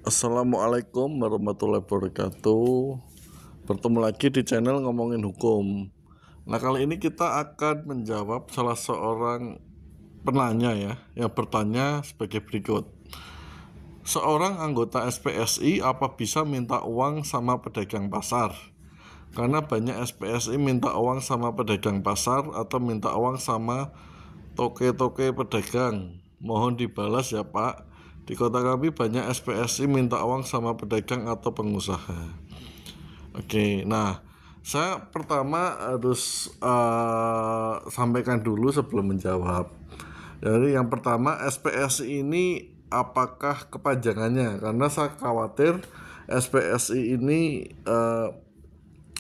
Assalamualaikum warahmatullahi wabarakatuh. Bertemu lagi di channel Ngomongin Hukum. Nah, kali ini kita akan menjawab salah seorang penanya yang bertanya sebagai berikut. Seorang anggota SPSI apa bisa minta uang sama pedagang pasar? Karena banyak SPSI minta uang sama pedagang pasar atau minta uang sama toke-toke pedagang. Mohon dibalas ya Pak. Di kota kami banyak SPSI minta uang sama pedagang atau pengusaha. Oke, nah saya pertama harus sampaikan dulu sebelum menjawab. Jadi yang pertama, SPSI ini apakah kepanjangannya? Karena saya khawatir SPSI ini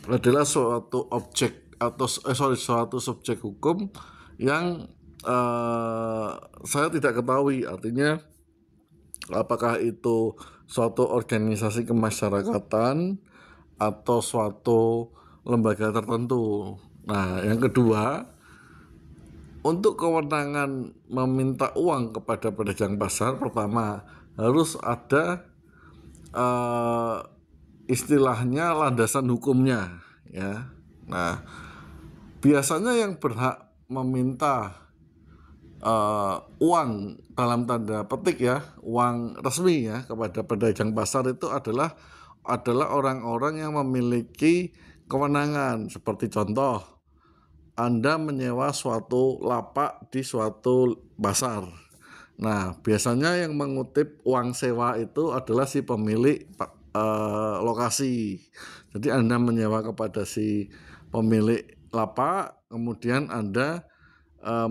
adalah suatu objek atau suatu subjek hukum yang saya tidak ketahui. Artinya apakah itu suatu organisasi kemasyarakatan atau suatu lembaga tertentu. Nah, yang kedua, untuk kewenangan meminta uang kepada pedagang pasar, pertama harus ada istilahnya landasan hukumnya, ya. Nah, biasanya yang berhak meminta uang dalam tanda petik uang resmi kepada pedagang pasar itu adalah orang-orang yang memiliki kewenangan. Seperti contoh, Anda menyewa suatu lapak di suatu pasar. Nah, biasanya yang mengutip uang sewa itu adalah si pemilik lokasi. Jadi Anda menyewa kepada si pemilik lapak, kemudian Anda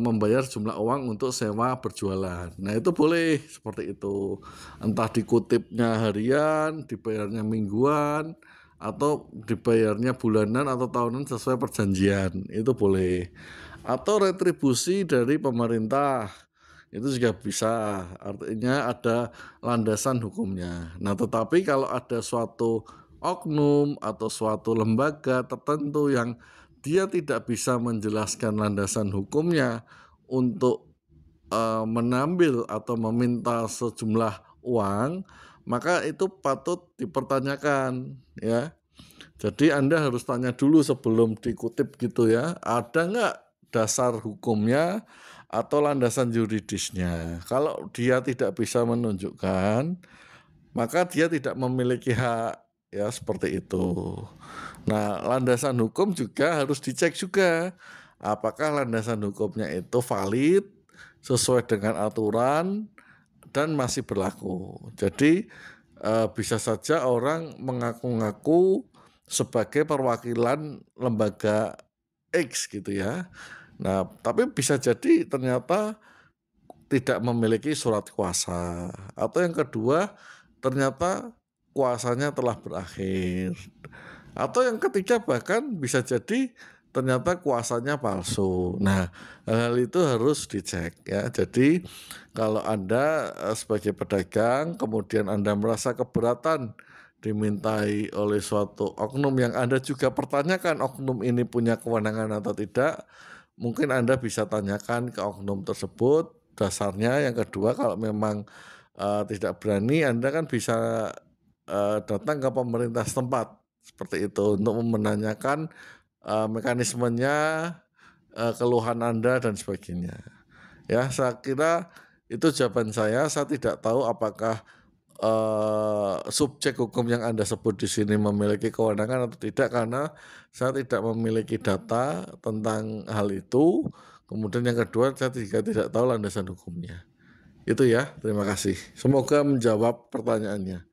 membayar jumlah uang untuk sewa berjualan. Nah, itu boleh seperti itu. Entah dikutipnya harian, dibayarnya mingguan, atau dibayarnya bulanan atau tahunan sesuai perjanjian. Itu boleh. Atau retribusi dari pemerintah. Itu juga bisa. Artinya ada landasan hukumnya. Nah, tetapi kalau ada suatu oknum atau suatu lembaga tertentu yang dia tidak bisa menjelaskan landasan hukumnya untuk mengambil atau meminta sejumlah uang, maka itu patut dipertanyakan, ya. Jadi Anda harus tanya dulu sebelum dikutip gitu ya, ada nggak dasar hukumnya atau landasan yuridisnya. Kalau dia tidak bisa menunjukkan, maka dia tidak memiliki hak, ya, seperti itu. Nah, landasan hukum juga harus dicek juga. Apakah landasan hukumnya itu valid, sesuai dengan aturan, dan masih berlaku. Jadi bisa saja orang mengaku-ngaku sebagai perwakilan lembaga X gitu ya. Nah, tapi bisa jadi ternyata tidak memiliki surat kuasa. Atau yang kedua, ternyata kuasanya telah berakhir. Atau yang ketiga bahkan bisa jadi ternyata kuasanya palsu. Nah, hal itu harus dicek ya. Jadi kalau Anda sebagai pedagang kemudian Anda merasa keberatan dimintai oleh suatu oknum yang Anda juga pertanyakan oknum ini punya kewenangan atau tidak, mungkin Anda bisa tanyakan ke oknum tersebut dasarnya. Yang kedua, kalau memang tidak berani, Anda kan bisa datang ke pemerintah setempat seperti itu untuk menanyakan mekanismenya, keluhan Anda dan sebagainya. Ya, saya kira itu jawaban saya. Saya tidak tahu apakah subjek hukum yang Anda sebut di sini memiliki kewenangan atau tidak, karena saya tidak memiliki data tentang hal itu. Kemudian yang kedua, saya juga tidak tahu landasan hukumnya. Itu ya, terima kasih. Semoga menjawab pertanyaannya.